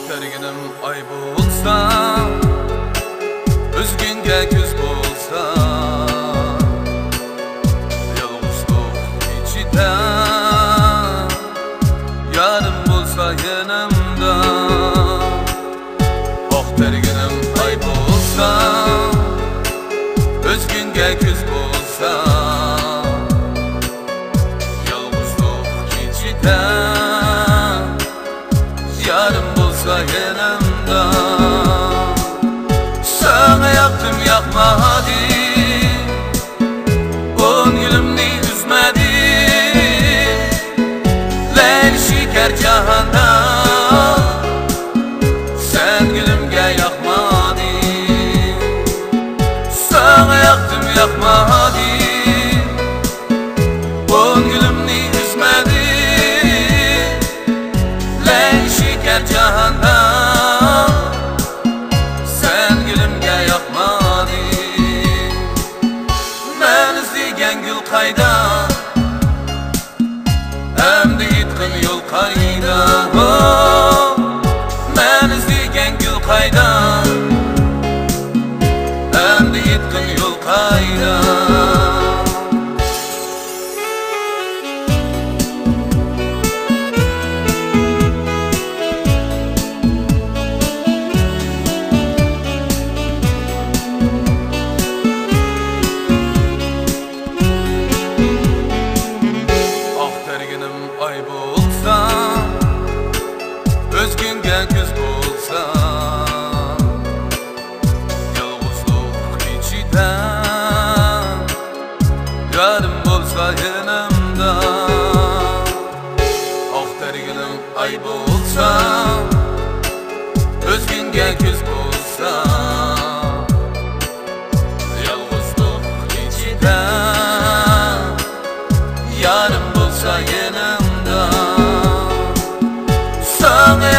Terginim ay bulsa, üzgünge güz bulsa, yalğızlık içide yarım bulsa yanımda. Terginim ay bulsa, üzgünge güz bulsa, yalğızlık içide yarım bulsa yanımda. Sana yaktım yakmadı, on gülümni üzmedi. Leyl şeker cahanda, sen gülümge yakmadı. Sana yaktım yakmadı, on gülümni üzmedi. Leyl şeker cahanda, sen gülümge yakmadı. Men izlegen gül kayda, emdi yitkin yol kayda. Men izlegen gül kayda, emdi yitkin yol kayda. Ay bulsa, özgünge güz bulsa, yalğızlık içide yarım bulsa yanımda. Terginim ay bulsa, özgünge güz bulsa, yalğızlık içide yarım bulsa yanımda. Sana